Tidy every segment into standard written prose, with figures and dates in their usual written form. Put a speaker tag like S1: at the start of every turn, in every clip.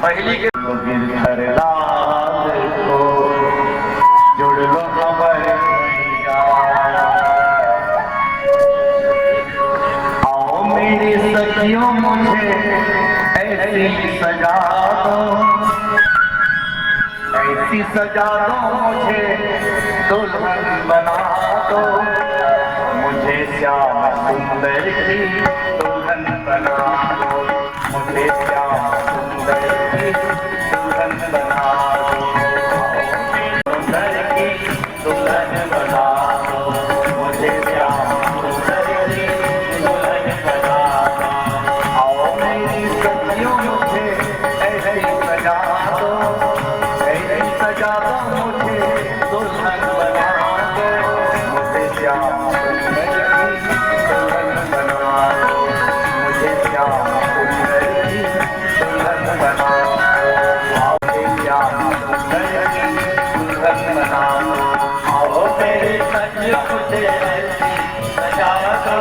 S1: पहली के गिरधर लाल को जुड़ लो खबर आओ मेरी सखियों मुझे ऐसी सजा दो, ऐसी सजा दो मुझे दुल्हन बना दो, मुझे श्याम सुंदर की दुल्हन बना दो, मुझे श्याम सुंदर की दुल्हन बना दो, सुंदर की दुल्हन बना दो, मुझे श्याम सुंदर की दुल्हन बना दो। आओ मेरी सखियों मुझे ऐसी सजा दो, ऐसी सजा दो मुझे दुल्हन बना दो, मुझे श्याम सुंदर की दुल्हन बना दो, मुझे श्याम सुंदर की दुल्हन बना दो, मुझे श्याम सुंदर की दुल्हन बना दो। आओ मेरी सखियों मुझे ऐसी सजा दो,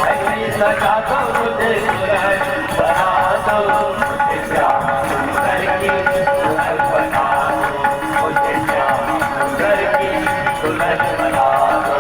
S1: ऐसी सजा दो मुझे दुल्हन बना दो, मुझे श्याम सुंदर की दुल्हन बना दो, मुझे श्याम सुंदर की दुल्हन बना दो।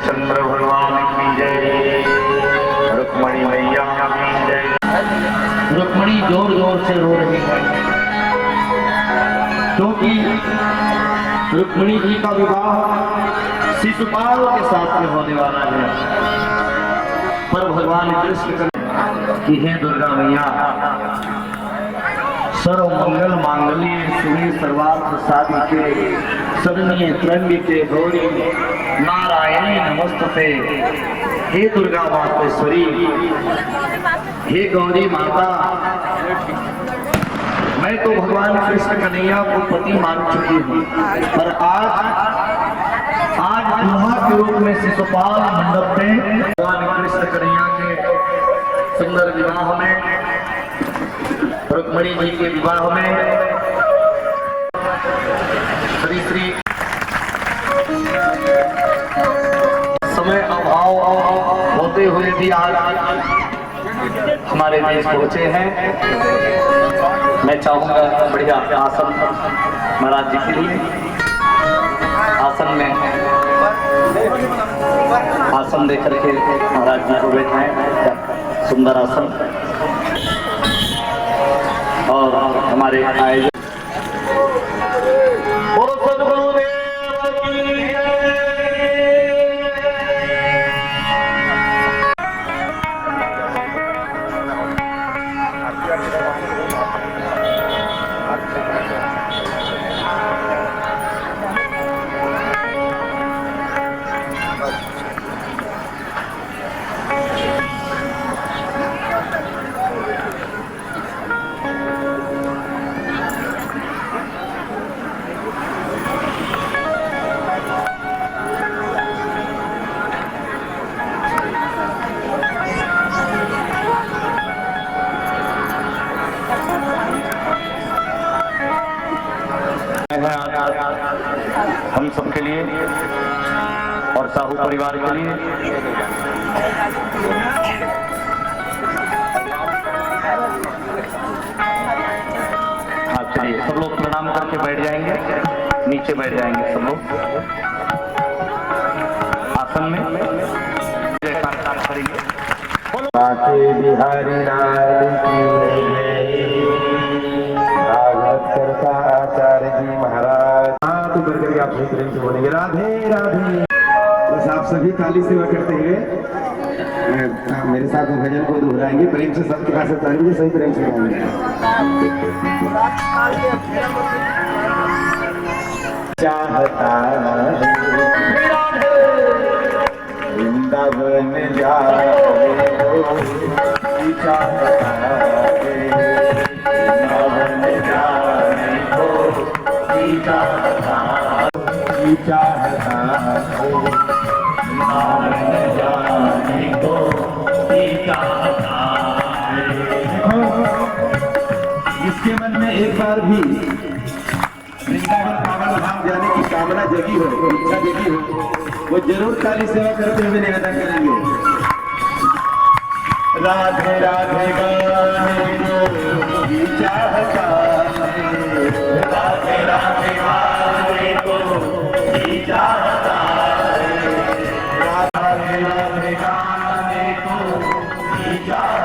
S1: चंद्र भगवान की जय, रुक्मणी मैया की जय।
S2: रुक्मणी जोर जोर से रो रही है क्योंकि रुक्मणी जी का विवाह शिशुपाल के साथ में होने वाला है। पर भगवान कृष्ण की हे दुर्गा मैया, सर्व मंगल मांगल्ये शिवे सर्वार्थ साधिके शरण्ये त्र्यंबके गौरी नारायणी नमस्तुते। हे दुर्गा मातेश्वरी, हे गौरी माता, मैं तो भगवान कृष्ण कन्हैया को पति मान चुकी हूँ, पर आज दुल्हा के रूप में शिशुपाल मंडप में भगवान कृष्ण कन्हैया के सुंदर विवाह में, रुक्मणी जी के विवाह में श्री श्री समय अभाव होते हुए भी आज हमारे देश पहुंचे हैं। मैं चाहूंगा बढ़िया आसन महाराज जी के लिए, आसन में आसन दे करके महाराज जी को बैठाएं, सुंदर आसन। और हमारे आयोजक हम सबके लिए और साहू परिवार के लिए हाँ चलिए सब लोग प्रणाम करके बैठ जाएंगे, नीचे बैठ जाएंगे सब लोग आसन में, जयकार करेंगे।
S1: बाके बिहारी लाल की भागवत करता आचार्य जी महाराज हाथ ऊपर करके आप सही प्रेम से बोलेंगे राधे राधे। बस आप सभी ताली सेवा करते हुए मेरे साथ भजन को दोहराएंगे, प्रेम से सबके पास ताली सही प्रेम से बोलेंगे। चाहता वृंदावन जाए जिसके मन में एक बार भी वृंदावन पावन धाम जाने की कामना जगी हो, इच्छा जगी हो, वो जरूर ताली सेवा करते हुए निवेदन करेंगे। राधे राधे गाने को भी चाहता है, राधे राधे गाने को भी चाहता है, राधे राधे गाने को भी चाहता है।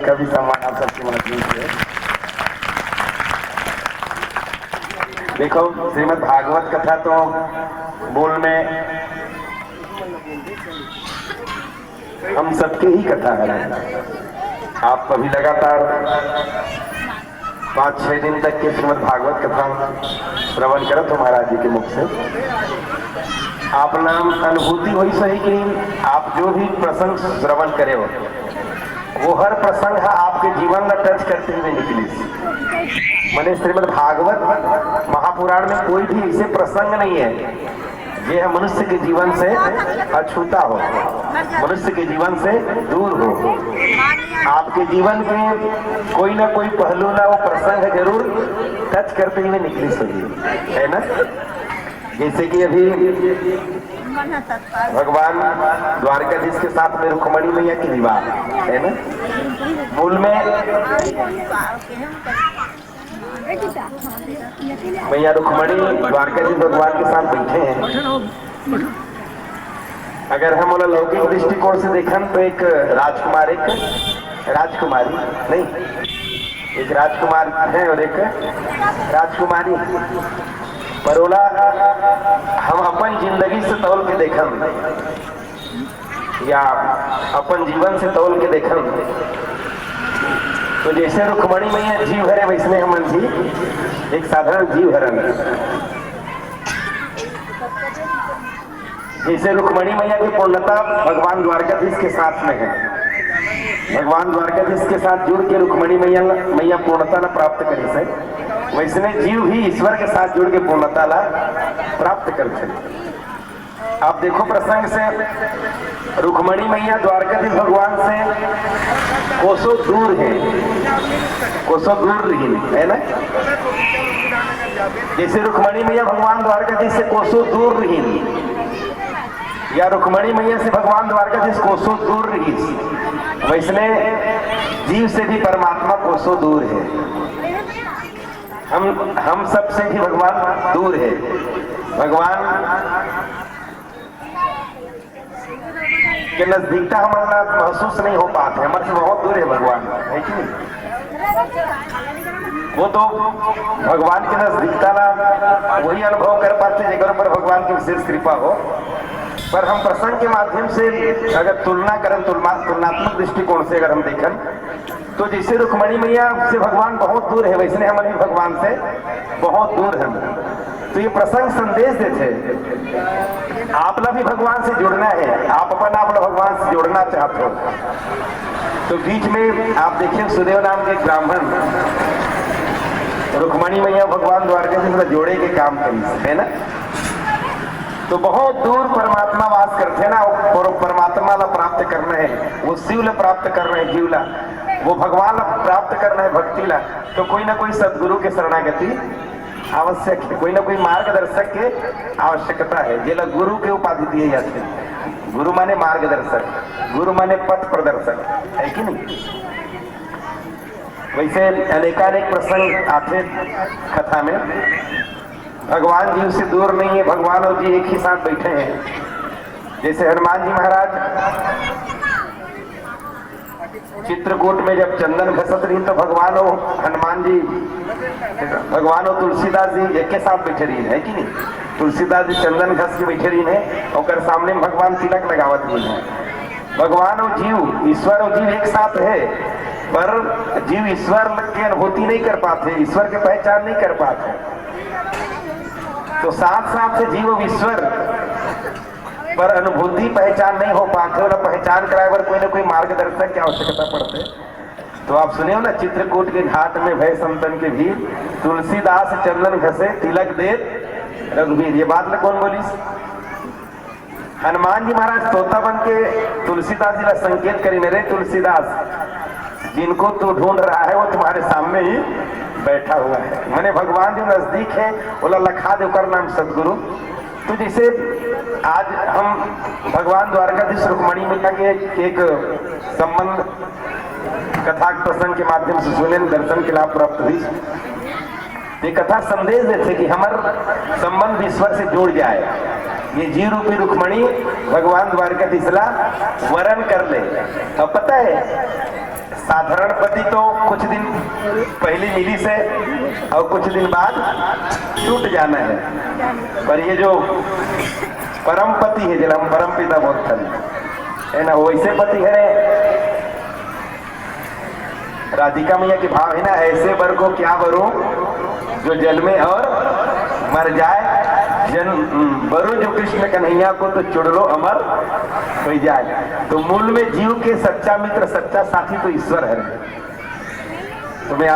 S1: कभी सम्मान आप सबकी मदद से। देखो श्रीमद् भागवत कथा तो बोल में हम सबके ही कथा है। आप अभी लगातार 5-6 दिन तक के श्रीमद् भागवत कथा श्रवण करो तो महाराज जी के मुख से आप नाम अनुभूति हुई सही कि आप जो भी प्रसंग श्रवण करे हो वो हर प्रसंग आपके जीवन में टच करते हुए निकली। मैंने श्रीमद् भागवत महापुराण में कोई भी ऐसे प्रसंग नहीं है यह मनुष्य के जीवन से अछूता हो, मनुष्य के जीवन से दूर हो। आपके जीवन के कोई ना कोई पहलू ना वो प्रसंग जरूर टच करते हुए निकली सही है ना। जैसे कि अभी भगवान द्वारकाधीश के साथ में रुक्मणी मैया की विवाह है ना। मूल में मैया रुक्मणी द्वारकाधीश भगवान के साथ बैठे हैं अगर हम बोला लौकिक दृष्टिकोण से देखन तो एक राजकुमार एक राजकुमारी नहीं, एक राजकुमार है और एक राजकुमारी। पर बोला हम अपन जिंदगी से तौल के देखम या अपन जीवन से तौल के देखम तो जैसे रुक्मणी मैया जीव हरे वैसने हमन भी एक साधारण जीव हरन। जैसे रुक्मणी मैया की पूर्णता भगवान द्वारकाधीश के साथ में है, भगवान द्वारकाधीश के साथ जुड़ के रुक्मणी मैया पूर्णता ला प्राप्त करी से, वैसने जीव भी ईश्वर के साथ जुड़ के पूर्णता ला प्राप्त करते। आप देखो प्रसंग से रुक्मणी मैया द्वारकाधीश भगवान से कोसों दूर है, कोसों दूर रही है ना। जैसे रुक्मणी मैया भगवान द्वारकाधीश से कोसों दूर रही या रुक्मणी मैया से भगवान द्वारकाधीश कोसों दूर रही, वैसने जीव से भी परमात्मा कोसों दूर है। हम सब से भी भगवान दूर है। भगवान के नजदीकता हमारा महसूस नहीं हो पाते, हमारे से बहुत दूर है भगवान, है कि नहीं। वो तो भगवान के नजदीकता ना वही अनुभव कर पाते जगह पर भगवान की विशेष कृपा हो। पर हम प्रसंग के माध्यम से अगर तुलना करें, तुलनात्मक दृष्टिकोण से अगर हम देखें तो जैसे रुक्मणी मैया से भगवान बहुत दूर है, वैसे हम भी भगवान से बहुत दूर हैं। तो ये प्रसंग संदेश देते आप लोग भी भगवान से जुड़ना है, आप अपन आप लोग भगवान से जोड़ना चाहते हो तो बीच में आप देखिए सुदेव नाम के ब्राह्मण रुक्मणी मैया भगवान द्वारकाधीश से जोड़े के काम करी है ना। तो बहुत दूर परमात्मा वास करते ना, और परमात्मा ला प्राप्त करना है, वो शिव ला प्राप्त करना है, जीव ला वो भगवान ला प्राप्त करना है, भक्ति ला। तो कोई ना कोई सदगुरु के शरणागति आवश्यक है, कोई ना कोई मार्गदर्शक के आवश्यकता है, जिला गुरु के उपाधि दिए जाते हैं। गुरु माने मार्गदर्शक, गुरु माने पथ प्रदर्शक, है कि नहीं। वैसे अनेकानेक प्रसंग आते कथा में, भगवान जीव से दूर नहीं है, भगवान और जी एक ही साथ बैठे हैं। जैसे हनुमान जी महाराज चित्रकूट में जब चंदन घसत रही तो भगवान और हनुमान जी, भगवान और तुलसीदास जी एक के साथ बैठे रही है कि नहीं। तुलसीदास जी चंदन घस के बैठे रही है और सामने भगवान तिलक लगावत रही है। भगवान और जीव, ईश्वर और जीव एक साथ है, पर जीव ईश्वर की अनुभूति नहीं कर पाते, ईश्वर की पहचान नहीं कर पाते। तो साथ साथ से जीव ईश्वर पर अनुभूति पहचान नहीं हो पाते, और पहचान कराए पर कोई ना कोई मार्गदर्शक की आवश्यकता पड़ते। तो आप सुने हो ना, चित्रकूट के घाट में भय संतन के भी तुलसीदास चंदन घसे तिलक दे रघुवीर, ये बात ना कौन बोली। हनुमान जी महाराज तोता बन के तुलसीदास जी का संकेत करी, मेरे तुलसीदास जिनको तू ढूंढ रहा है वो तुम्हारे सामने ही बैठा हुआ है। मैंने भगवान जो नजदीक है बोला लखा दे कर नाम सदगुरु। तो जैसे आज हम भगवान द्वारकाधीश रुक्मणी मैया के एक संबंध कथा प्रसंग के माध्यम से सुने, दर्शन के लाभ प्राप्त हुई। ये कथा संदेश देते कि हमारा संबंध ईश्वर से जुड़ जाए। ये जीव रूपी रुक्मणी भगवान द्वारकाधीश ला वरण कर ले। अब पता है साधारण पति तो कुछ दिन पहले मिली से और कुछ दिन बाद टूट जाना है, पर ये जो परम पति है, जिला हम परम पिता बोलते है ना, वैसे पति है। राधिका मैया के भाव है ना, ऐसे वर को क्या वरो जो जल में और मर जाए, जन वरो जो कृष्ण कन्हैया को तो चुड़ लो अमर हो जाए। तो मूल में जीव के सच्चा मित्र, सच्चा साथी तो ईश्वर है। तो मैं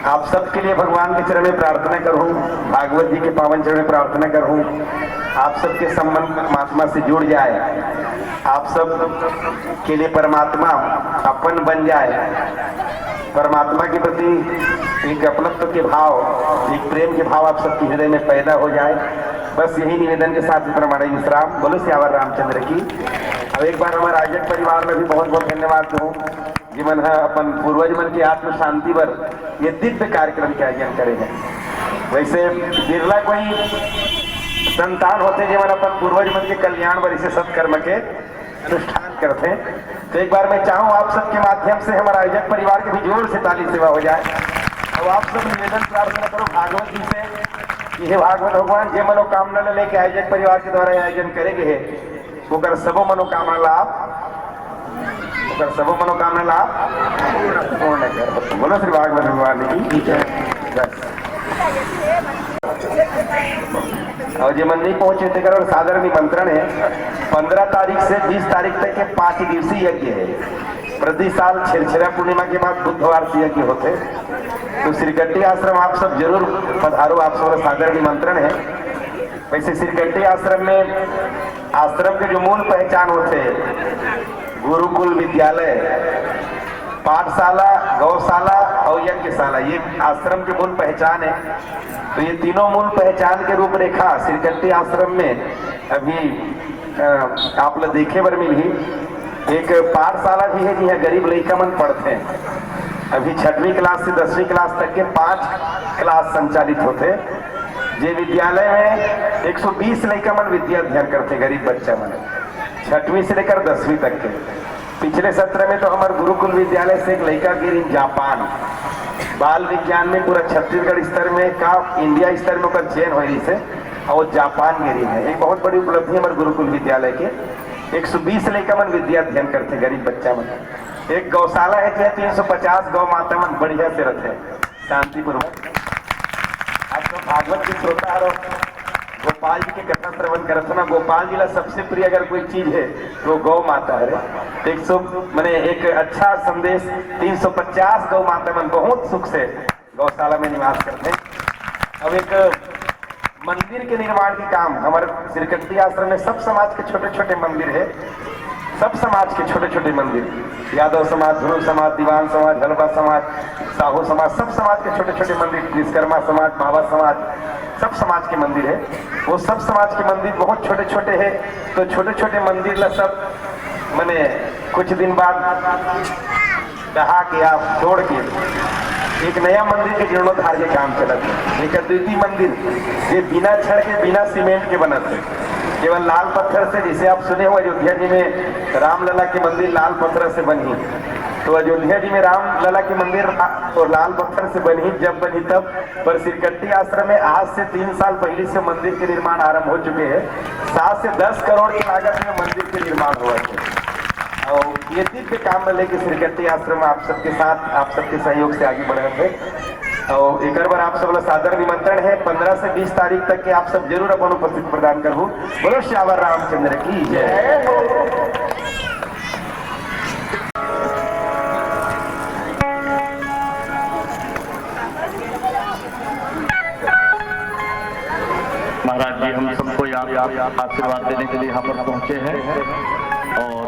S1: आप सबके लिए भगवान के चरण में प्रार्थना करूं, भागवत जी के पावन चरण में प्रार्थना करूं, आप सबके संबंध परमात्मा से जुड़ जाए, आप सब के लिए परमात्मा अपन बन जाए, परमात्मा के प्रति एक अपनत्व के भाव, एक प्रेम के भाव आप सबके हृदय में पैदा हो जाए। बस यही निवेदन के साथ प्रमाण विश्राम। बोलो सियावर रामचंद्र की। अब एक बार हमारे आयोजक परिवार में भी बहुत बहुत धन्यवाद दूँ, जीवन है अपन पूर्वज मन की आत्म शांति पर ये दिव्य कार्यक्रम के आयोजन करे हैं। वैसे बिरला कोई संतान होते जीवन अपन पूर्वज मन के कल्याण बर इसे सत्कर्म के अनुष्ठान करते हैं। तो एक बार मैं चाहूँ आप सबके माध्यम से हमारा आयोजक परिवार के भी जोर से ताली सेवा हो जाए और आप सब निवेदन प्रार्थना करो भागवत जी से कि हे भागवत भगवान जे मनोकामना लेके आयोजक परिवार के द्वारा आयोजन करेंगे है वो कर सबो मनोकामना लाभ सबो मनोकामना लाभ पूर्ण कर। बोलो श्री भागवत भगवान की जय। और जो मन नहीं पहुंचे थे करो साधारण निमंत्रण है 15 तारीख से 20 तारीख तक के 5 दिवसीय यज्ञ है। प्रति साल छिरछिरा पूर्णिमा के बाद बुधवार से यज्ञ होते। तो श्रीकंठी आश्रम आप सब जरूर पधारो, आप सब साधारण निमंत्रण है। वैसे श्रीकंठी आश्रम में आश्रम के जो मूल पहचान होते गुरुकुल विद्यालय पाठशाला गौशाला और यज्ञशाला ये आश्रम की मूल पहचान है। तो ये तीनों मूल पहचान के रूपरेखा श्रीकंठी आश्रम में अभी आप लोग देखे बर मिली। एक पाठशाला भी है जी गरीब लड़का मन पढ़ते हैं। अभी 6वीं क्लास से 10वीं क्लास तक के 5 क्लास संचालित होते। जे विद्यालय में 120 लड़का मन विद्या अध्ययन करते गरीब बच्चा मन 6वीं से लेकर 10वीं तक के। पिछले सत्र में तो हमारे गुरुकुल विद्यालय से एक लड़का गिरी जापान बाल विज्ञान में पूरा छत्तीसगढ़ स्तर में का इंडिया स्तर में चयन हुई से और जापान गिरी है। एक बहुत बड़ी उपलब्धि हमारे गुरुकुल विद्यालय के 120 लड़का मन विद्या अध्ययन करते गरीब बच्चा मन। एक गौशाला है जो 350 गौ माता मन बढ़िया से रहते शांतिपूर्वक। आप तो भागवत के श्रोता हो गोपाल जी के कथा श्रवण करते ना। गोपाल जी ला सबसे प्रिय अगर कोई चीज है तो गौ माता है। 100 मैंने एक अच्छा संदेश 350 गौ माता मन बहुत सुख से गौशाला में निवास करते हैं। अब एक मंदिर के निर्माण के काम हमारे श्रीकंठी आश्रम में सब समाज के छोटे छोटे मंदिर है। सब समाज के छोटे छोटे मंदिर यादव समाज धुरु समाज दीवान समाज हलवा समाज साहू समाज सब समाज के छोटे छोटे मंदिर विश्वकर्मा समाज बाबा समाज सब समाज के मंदिर है। वो सब समाज के मंदिर बहुत छोटे छोटे हैं। तो छोटे छोटे मंदिर ला सब मैंने कुछ दिन बाद दहा के आप छोड़ के एक नया मंदिर के जीर्णोद्धार के काम चलत है। एक अद्वितीय मंदिर ये बिना छड़ के बिना सीमेंट के बनत है केवल लाल पत्थर से। जैसे आप सुने हो अयोध्या जी में रामलला के मंदिर लाल पत्थर से बनी। तो अयोध्या जी में रामलला के मंदिर और लाल पत्थर से बनी जब बनी तब। पर श्रीकंठी आश्रम में आज से 3 साल पहले से मंदिर के निर्माण आरंभ हो चुके हैं। 7 से 10 करोड़ की लागत में मंदिर के निर्माण हुआ है। और ये दिव्य काम में लेके श्रीकंठी आश्रम आप सबके साथ आप सबके सहयोग से आगे बढ़े थे। और एक बार आप सब सादर निमंत्रण है 15 से 20 तारीख तक के आप सब जरूर अपन उपस्थिति प्रदान करूँ। बोलो श्यावर रामचंद्र की जय।
S2: महाराज जी हम सबको आप आशीर्वाद देने के लिए यहाँ पर पहुँचे हैं। और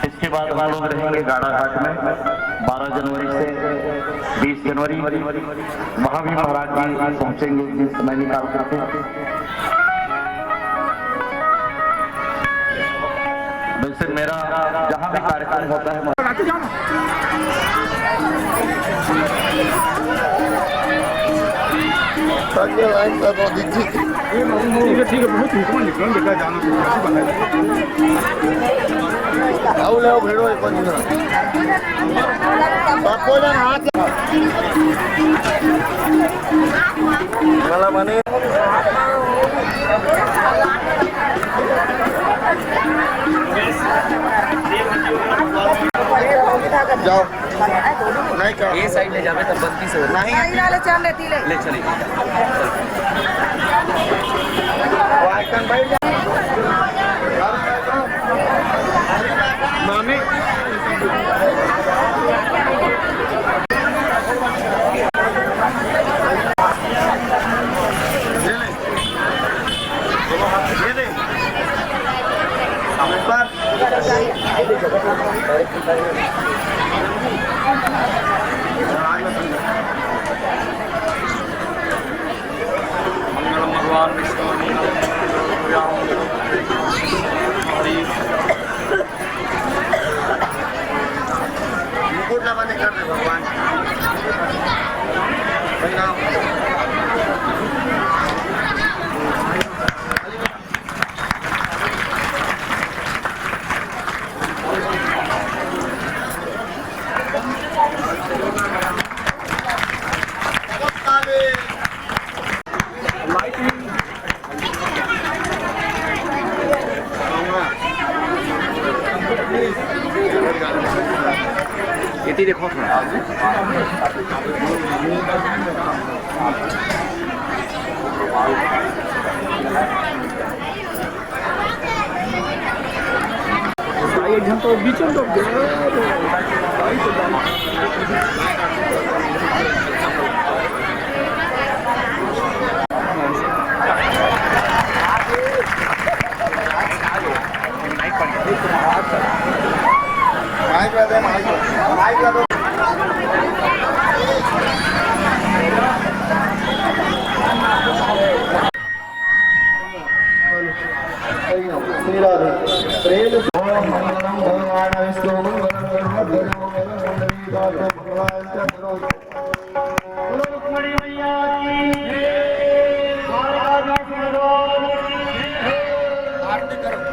S2: इसके बाद हम लोग रहेंगे गाड़ा घाट में 12 जनवरी से 20 जनवरी वहाँ भी महाराज जी पहुँचेंगे समय निकाल करके। वैसे मेरा जहाँ भी कार्यक्रम होता है
S3: ठीक है बहुत निकल बेटा जाना भेड़ो मने जाओ नहीं क्या ये साइड ले जावे तब 32 हो नहीं ले चल ले चली वाइकन भाई मामी भगवान विष्णु मुकुट लगाने कर रहे भगवान आरती देखो थोड़ा। तो बीच में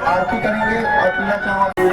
S4: आरती करेंगे और पीला चावल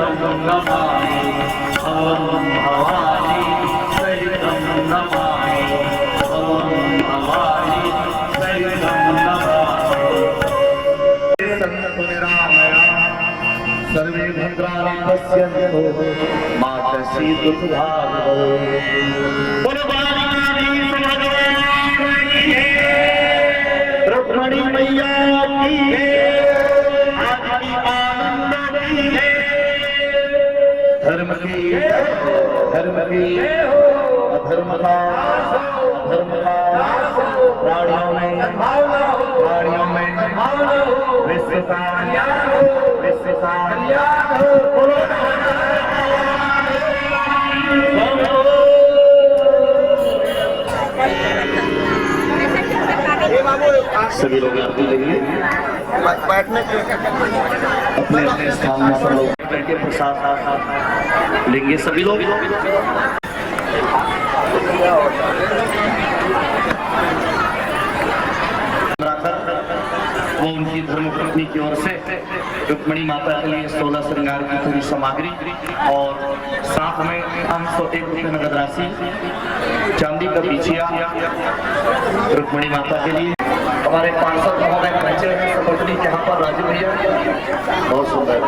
S2: सहितं नमामि भवं भवानी सहितं नमामि भवं भवानी सहितं नमामि सन्तु निरामया सर्वे भद्राणि पश्यन्तु मा कश्चित् दुःखभाग् भवेत्। बोलो बालाजीनाथ भगवान की जय। रुक्मिणी मैया की जय। आदि आनंद की जय। धर्म की अधर्म का प्राणियों में विश्व का सभी लोग आरती लेंगे
S4: बैठने के
S2: अपने अपने स्थान में सब लोग बैठ के प्रसाद लेंगे सभी लोग। वो उनकी धर्मपत्नी की ओर से रुक्मिणी माता के लिए 16 श्रृंगार की पूरी सामग्री और साथ में 501 रुपये नगद राशि चांदी का पीछिया रुक्मिणी माता के लिए। हमारे पार्षद महोदय पहुंचे हैं सपत्नी के यहाँ पर राजू भैया, बहुत सुंदर।